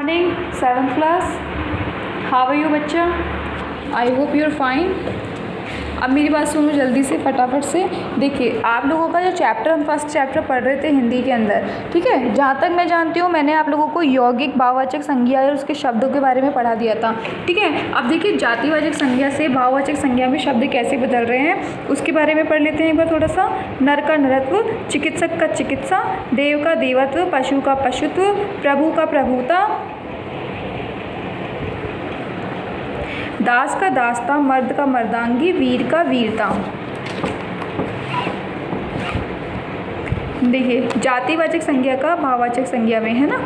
Morning 7th class. How are you बच्चा? I hope you are fine. अब मेरी बात सुनो जल्दी से, फटाफट से। देखिए, आप लोगों का जो चैप्टर, हम फर्स्ट चैप्टर पढ़ रहे थे हिंदी के अंदर, ठीक है। जहाँ तक मैं जानती हूँ मैंने आप लोगों को यौगिक भाववाचक संज्ञा और उसके शब्दों के बारे में पढ़ा दिया था, ठीक है। अब देखिए, जातिवाचक संज्ञा से भाववाचक संज्ञा में शब्द कैसे बदल रहे हैं उसके बारे में पढ़ लेते हैं एक बार थोड़ा सा। नर का नरत्व, चिकित्सक का चिकित्सा, देव का देवत्व, पशु का पशुत्व, प्रभु का प्रभुता, दास का दासता, मर्द का मर्दांगी, वीर का वीरता। देखिए, जातिवाचक संज्ञा का भाववाचक संज्ञा में है ना।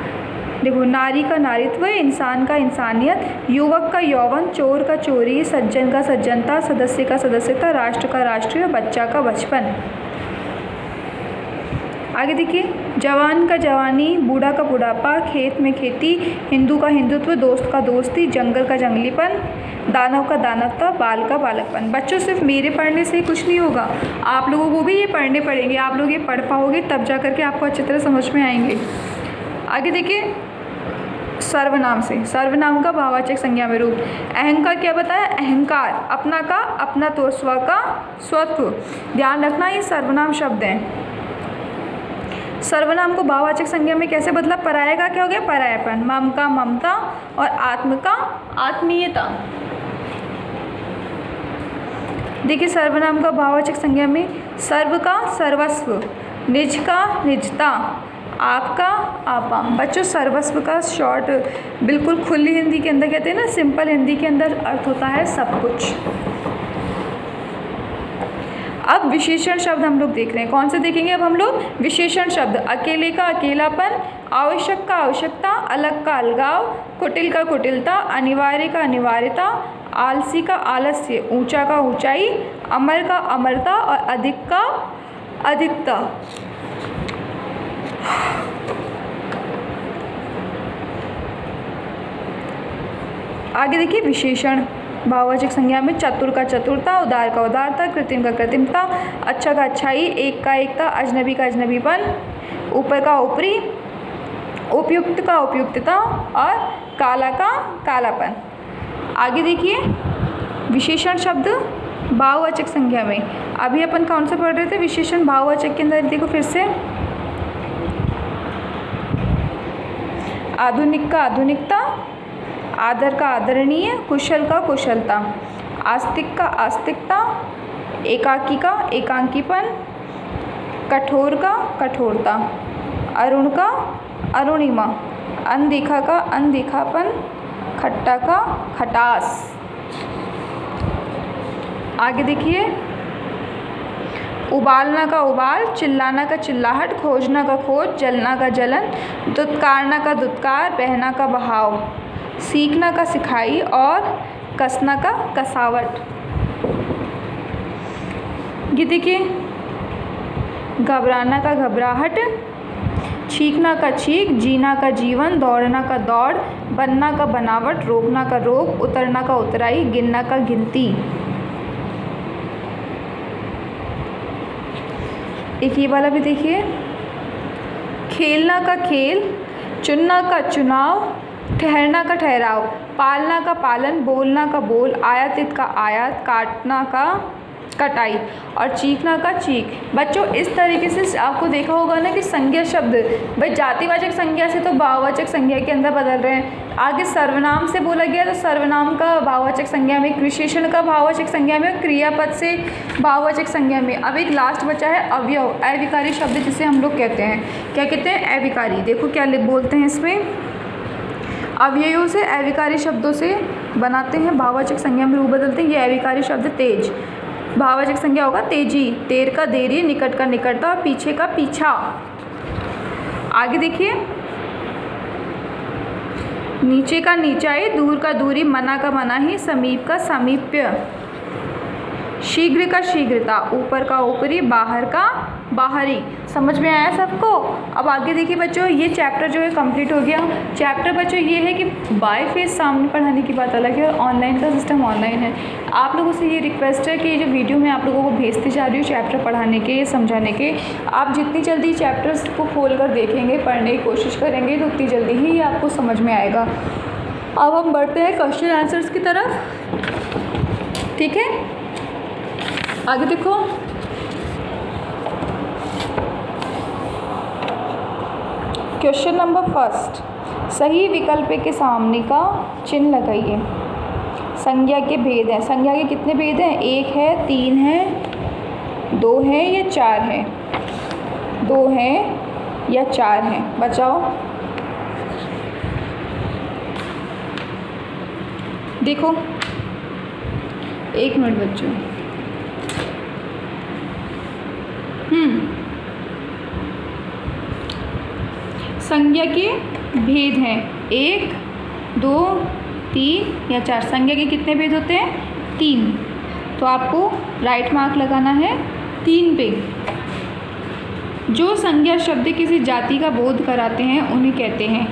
देखो, नारी का नारीत्व, इंसान का इंसानियत, युवक का यौवन, चोर का चोरी, सज्जन का सज्जनता, सदस्य का सदस्यता, राष्ट्र का राष्ट्रीय, बच्चा का बचपन। आगे देखिए, जवान का जवानी, बूढ़ा का बुढ़ापा, खेत में खेती, हिंदू का हिंदुत्व, दोस्त का दोस्ती, जंगल का जंगलीपन, दानव का दानवता, बाल का बालकपन। बच्चों, सिर्फ मेरे पढ़ने से कुछ नहीं होगा, आप लोगों को भी ये पढ़ने पड़ेंगे। आप लोग ये पढ़ पाओगे तब जा करके आपको अच्छी तरह समझ में आएंगे। आगे देखिए, सर्वनाम से, सर्वनाम का भाववाचक संज्ञा में रूप। अहंकार क्या बताया? अहंकार, अपना का अपनत्व, स्व का स्वत्व। ध्यान रखना, ये सर्वनाम शब्द हैं। सर्वनाम को भाववाचक संज्ञा में कैसे बदला? पराया का क्या हो गया? परायापन। मम का ममता और आत्म का आत्मीयता। देखिए, सर्वनाम का भाववाचक संज्ञा में सर्व का सर्वस्व, निज का निजता, आपका आपा। बच्चों, सर्वस्व का शॉर्ट बिल्कुल खुली हिंदी के अंदर कहते हैं ना, सिंपल हिंदी के अंदर अर्थ होता है सब कुछ। अब विशेषण शब्द हम लोग देख रहे हैं। कौन से देखेंगे अब हम लोग? विशेषण शब्द। अकेले का अकेलापन, आवश्यक का आवश्यकता, अलग का अलगाव, कुटिल का कुटिलता, अनिवार्य का अनिवार्यता, आलसी का आलस्य, ऊंचा का ऊंचाई, अमर का अमरता और अधिक का अधिकता। आगे देखिए, विशेषण भाववाचक संज्ञा में चतुर का चतुरता, उदार का उदारता, कृत्रिम का कृत्रिमता, अच्छा का अच्छाई, एक का एकता, अजनबी का अजनबीपन, ऊपर का ऊपरी, उपयुक्त का उपयुक्तता और काला का कालापन। आगे देखिए, विशेषण शब्द भाववाचक संज्ञा में। अभी अपन कौन सा पढ़ रहे थे? विशेषण भाववाचक के अंदर देखो फिर से। आधुनिक का आधुनिकता, आदर का आदरणीय, कुशल का कुशलता, आस्तिक का आस्तिकता, एकाकी का एकांकीपन, कठोर का कठोरता, अरुण का अरुणिमा, अनदेखा का अनदेखापन, खट्टा का खटास। आगे देखिए, उबालना का उबाल, चिल्लाना का चिल्लाहट, खोजना का खोज, जलना का जलन, दुत्कारना का दुत्कार, बहना का बहाव, सीखना का सिखाई और कसना का कसावट। ये देखिए, घबराना का घबराहट, छींकना का छींक, जीना का जीवन, दौड़ना का दौड़, बनना का बनावट, रोकना का रोक, उतरना का उतराई, गिनना का गिनती। एक ये वाला भी देखिए, खेलना का खेल, चुनना का चुनाव, ठहरना का ठहराव, पालना का पालन, बोलना का बोल, आयातित का आयात, काटना का कटाई और चीखना का चीख। बच्चों, इस तरीके से आपको देखा होगा ना कि संज्ञा शब्द भाई जातिवाचक संज्ञा से तो भाववाचक संज्ञा के अंदर बदल रहे हैं। आगे सर्वनाम से बोला गया तो सर्वनाम का भाववाचक संज्ञा में, विशेषण का भाववाचक संज्ञा में और क्रियापद से भाववाचक संज्ञा में। अब एक लास्ट बचा है अवयव, अविकारी शब्द जिसे हम लोग कहते हैं। क्या कहते हैं? अविकारी। देखो क्या बोलते हैं इसमें, अवयवों से अविकारी शब्दों से बनाते हैं, भाववाचक संज्ञा में रूप बदलते हैं। ये अविकारी शब्द तेज, भाववाचक संज्ञा होगा तेजी, देर का देरी, निकट का निकटता और पीछे का पीछा। आगे देखिए, नीचे का नीचाई, दूर का दूरी, मना का मनाही, समीप का समीप्य, शीघ्र का शीघ्रता, ऊपर का ऊपरी, बाहर का बाहरी, समझ में आया सबको? अब आगे देखिए बच्चों, ये चैप्टर जो है कंप्लीट हो गया। चैप्टर बच्चों ये है कि बाय फेस सामने पढ़ाने की बात अलग है और ऑनलाइन का सिस्टम ऑनलाइन है। आप लोगों से ये रिक्वेस्ट है कि ये जो वीडियो मैं आप लोगों को भेजती जा रही हूँ चैप्टर पढ़ाने के, समझाने के, आप जितनी जल्दी चैप्टर्स को खोल कर देखेंगे, पढ़ने की कोशिश करेंगे तो उतनी जल्दी ही ये आपको समझ में आएगा। अब हम बढ़ते हैं क्वेश्चन आंसर्स की तरफ। ठीक है, आगे देखो। क्वेश्चन नंबर फर्स्ट, सही विकल्प के सामने का चिन्ह लगाइए। संज्ञा के भेद हैं। संज्ञा के कितने भेद हैं? 1 है, 3 है, 2 है या 4 है? 2 है या 4 है? बचाओ। देखो, 1 मिनट बच्चों। संज्ञा के भेद हैं 1, 2, 3 या 4। संज्ञा के कितने भेद होते हैं? 3। तो आपको राइट मार्क लगाना है 3 पे। जो संज्ञा शब्द किसी जाति का बोध कराते हैं उन्हें कहते हैं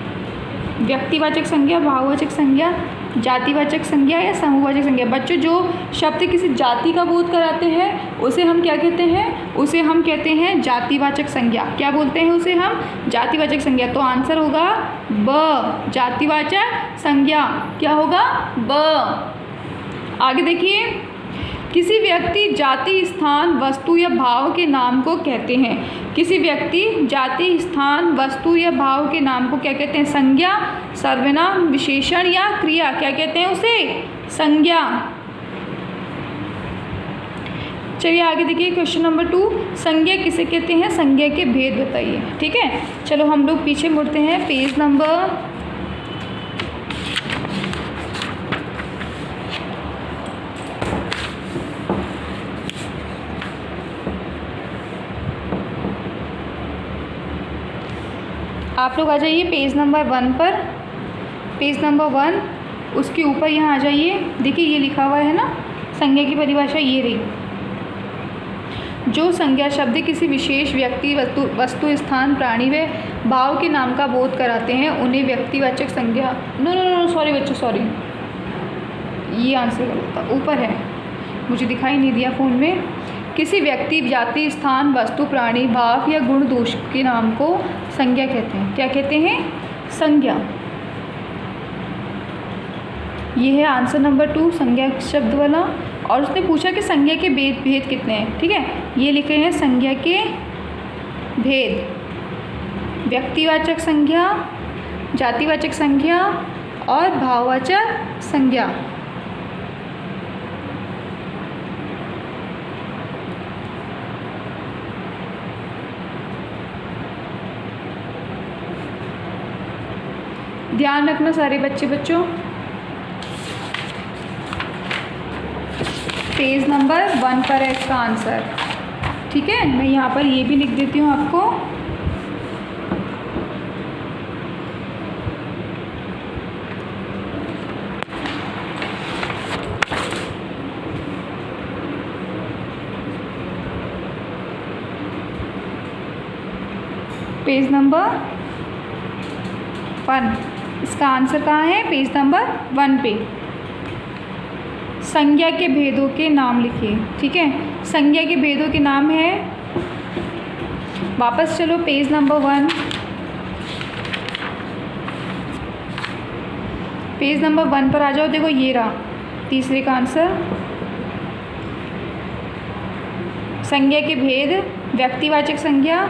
व्यक्तिवाचक संज्ञा, भाववाचक संज्ञा, जातिवाचक संज्ञा या समूहवाचक संज्ञा। बच्चों, जो शब्द किसी जाति का बोध कराते हैं उसे हम क्या कहते हैं? उसे हम कहते हैं जातिवाचक संज्ञा। क्या बोलते हैं उसे हम? जातिवाचक संज्ञा। तो आंसर होगा ब, जातिवाचक संज्ञा। क्या होगा? ब। आगे देखिए, किसी व्यक्ति, जाति, स्थान, वस्तु या भाव के नाम को कहते हैं। किसी व्यक्ति, जाति, स्थान, वस्तु या भाव के नाम को क्या कहते हैं? संज्ञा, सर्वनाम, विशेषण या क्रिया। क्या कहते हैं उसे? संज्ञा। चलिए आगे देखिए क्वेश्चन नंबर 2, संज्ञा किसे कहते हैं? संज्ञा के भेद बताइए। ठीक है, चलो हम लोग पीछे मुड़ते हैं, पेज नंबर आप लोग आ जाइए पेज नंबर 1 पर। पेज नंबर 1, उसके ऊपर यहाँ आ जाइए। देखिए ये लिखा हुआ है ना, संज्ञा की परिभाषा ये रही। जो संज्ञा शब्द किसी विशेष व्यक्ति, वस्तु, स्थान, प्राणी व भाव के नाम का बोध कराते हैं उन्हें व्यक्तिवाचक संज्ञा। नो सॉरी बच्चों, सॉरी, ये आंसर ऊपर है, मुझे दिखाई नहीं दिया फ़ोन में। किसी व्यक्ति, जाति, स्थान, वस्तु, प्राणी, भाव या गुण दोष के नाम को संज्ञा कहते हैं। क्या कहते हैं? संज्ञा। ये है आंसर नंबर 2, संज्ञा शब्द वाला। और उसने पूछा कि संज्ञा के भेद कितने हैं। ठीक है, ये लिखे हैं संज्ञा के भेद: व्यक्तिवाचक संज्ञा, जातिवाचक संज्ञा और भाववाचक संज्ञा। ध्यान रखना सारे बच्चों। पेज नंबर 1 पर है इसका आंसर। ठीक है, मैं यहाँ पर ये भी लिख देती हूँ आपको। पेज नंबर 1, इसका आंसर कहाँ है? पेज नंबर 1 पे। संज्ञा के भेदों के नाम लिखिए। ठीक है, संज्ञा के भेदों के नाम है, वापस चलो पेज नंबर 1, पेज नंबर 1 पर आ जाओ। देखो ये रहा तीसरे का आंसर। संज्ञा के भेद: व्यक्तिवाचक संज्ञा,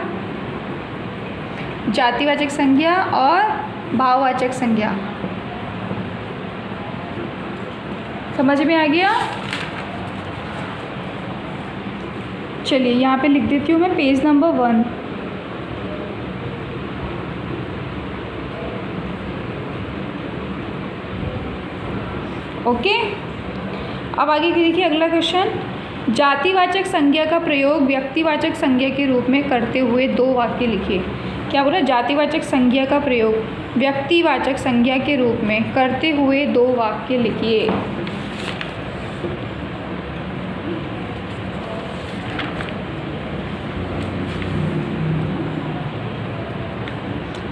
जातिवाचक संज्ञा और भाववाचक संज्ञा। समझ में आ गया? चलिए यहाँ पे लिख देती हूँ मैं पेज नंबर 1। ओके, अब आगे देखिए अगला क्वेश्चन। जातिवाचक संज्ञा का प्रयोग व्यक्तिवाचक संज्ञा के रूप में करते हुए 2 वाक्य लिखिए। क्या बोला? जातिवाचक संज्ञा का प्रयोग व्यक्तिवाचक संज्ञा के रूप में करते हुए 2 वाक्य लिखिए।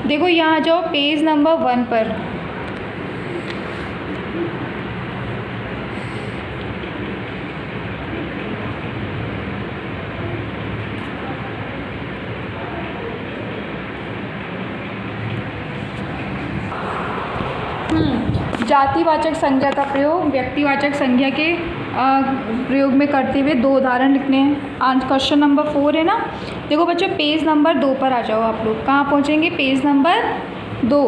देखो यहाँ आ जाओ पेज नंबर 1 पर। जातिवाचक संज्ञा का प्रयोग व्यक्तिवाचक संज्ञा के प्रयोग में करते हुए 2 उदाहरण लिखने हैं। आज क्वेश्चन नंबर 4 है ना। देखो बच्चों पेज नंबर 2 पर आ जाओ आप लोग। कहाँ पहुँचेंगे? Page number 2।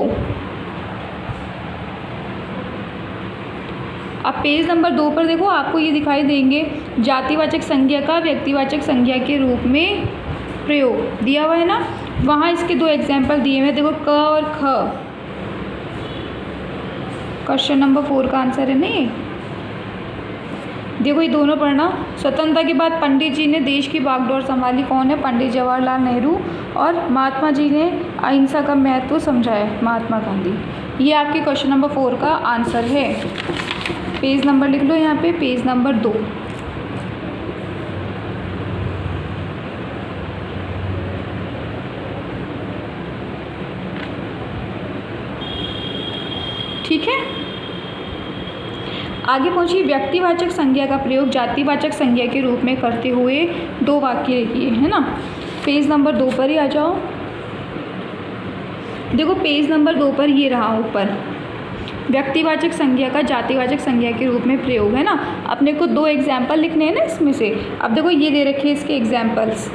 अब पेज नंबर 2 पर देखो आपको ये दिखाई देंगे जातिवाचक संज्ञा का व्यक्तिवाचक संज्ञा के रूप में प्रयोग दिया हुआ है ना। वहाँ इसके 2 एग्जाम्पल दिए हुए। देखो क और ख। क्वेश्चन नंबर 4 का आंसर है नहीं। देखो ये दोनों पढ़ना। स्वतंत्रता के बाद पंडित जी ने देश की बागडोर संभाली। कौन है? पंडित जवाहरलाल नेहरू। और महात्मा जी ने अहिंसा का महत्व समझाया, महात्मा गांधी। ये आपके क्वेश्चन नंबर 4 का आंसर है। पेज नंबर लिख लो यहाँ पे, पेज नंबर 2। ठीक है, आगे पहुंचिए। व्यक्तिवाचक संज्ञा का प्रयोग जातिवाचक संज्ञा के रूप में करते हुए 2 वाक्य लिखिए, है ना। पेज नंबर 2 पर ही आ जाओ। देखो पेज नंबर 2 पर ये रहा ऊपर, व्यक्तिवाचक संज्ञा का जातिवाचक संज्ञा के रूप में प्रयोग, है ना। अपने को 2 एग्जाम्पल लिखने हैं ना इसमें से। अब देखो ये दे रखे इसके एग्जाम्पल्स,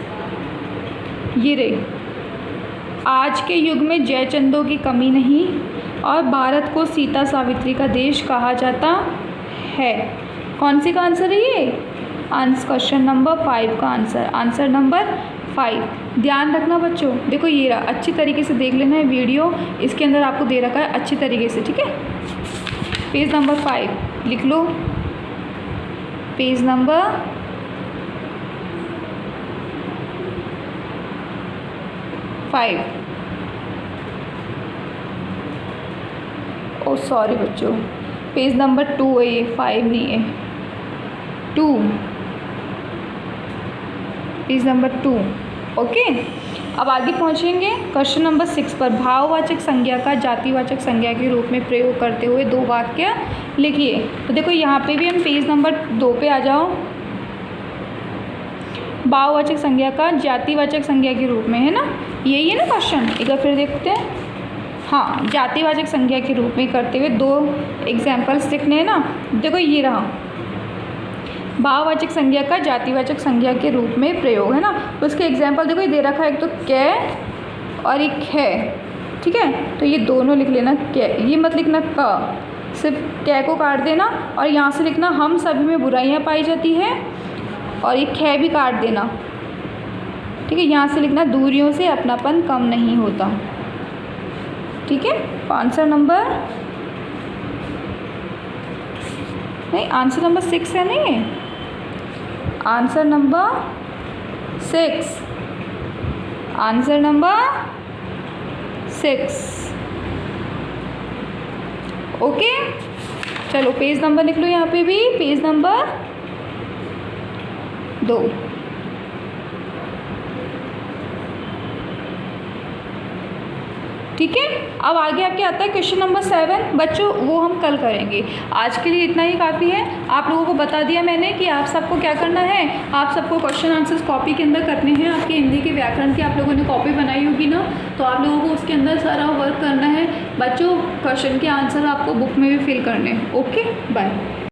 ये रहे। आज के युग में जयचंदों की कमी नहीं और भारत को सीता सावित्री का देश कहा जाता है। कौन सी का आंसर है ये? क्वेश्चन नंबर 5 का आंसर, आंसर नंबर 5। ध्यान रखना बच्चों। देखो ये रहा, अच्छी तरीके से देख लेना है वीडियो, इसके अंदर आपको दे रखा है अच्छी तरीके से, ठीक है। पेज नंबर 5 लिख लो, पेज नंबर 5। ओ सॉरी बच्चों, पेज नंबर 2 है ये, 5 नहीं है, 2, पेज नंबर 2। ओके, अब आगे पहुंचेंगे क्वेश्चन नंबर 6 पर। भाववाचक संज्ञा का जातिवाचक संज्ञा के रूप में प्रयोग करते हुए 2 वाक्य लिखिए। तो देखो यहाँ पे भी हम पेज नंबर 2 पे आ जाओ। भाववाचक संज्ञा का जातिवाचक संज्ञा के रूप में, है ना, यही है ना क्वेश्चन। एक बार फिर देखते हैं। हाँ, जातिवाचक संज्ञा के रूप में करते हुए 2 एग्जाम्पल्स लिखने हैं ना। देखो ये रहा, भाववाचक संज्ञा का जातिवाचक संज्ञा के रूप में प्रयोग, है ना। तो उसके एग्जाम्पल देखो ये दे रखा है, एक तो कै और एक है, ठीक है। तो ये दोनों लिख लेना। कै, ये मत लिखना क, सिर्फ कै को काट देना। और यहाँ से लिखना हम सभी में बुराइयाँ पाई जाती है, और ये कै भी काट देना, ठीक है। यहाँ से लिखना दूरियों से अपनापन कम नहीं होता, ठीक है। आंसर नंबर नहीं, आंसर नंबर 6 है नहीं, answer number 6, answer number 6। Okay, चलो पेज नंबर लिख लो यहाँ पे भी, पेज नंबर 2। ठीक है। अब आगे आपके आता है क्वेश्चन नंबर 7 बच्चों, वो हम कल करेंगे। आज के लिए इतना ही काफ़ी है। आप लोगों को बता दिया मैंने कि आप सबको क्या करना है। आप सबको क्वेश्चन आंसर्स कॉपी के अंदर करने हैं। आपके हिंदी के व्याकरण की आप लोगों ने कॉपी बनाई होगी ना, तो आप लोगों को उसके अंदर सारा वर्क करना है बच्चों। क्वेश्चन के आंसर आपको बुक में भी फिल करने हैं। Okay, bye.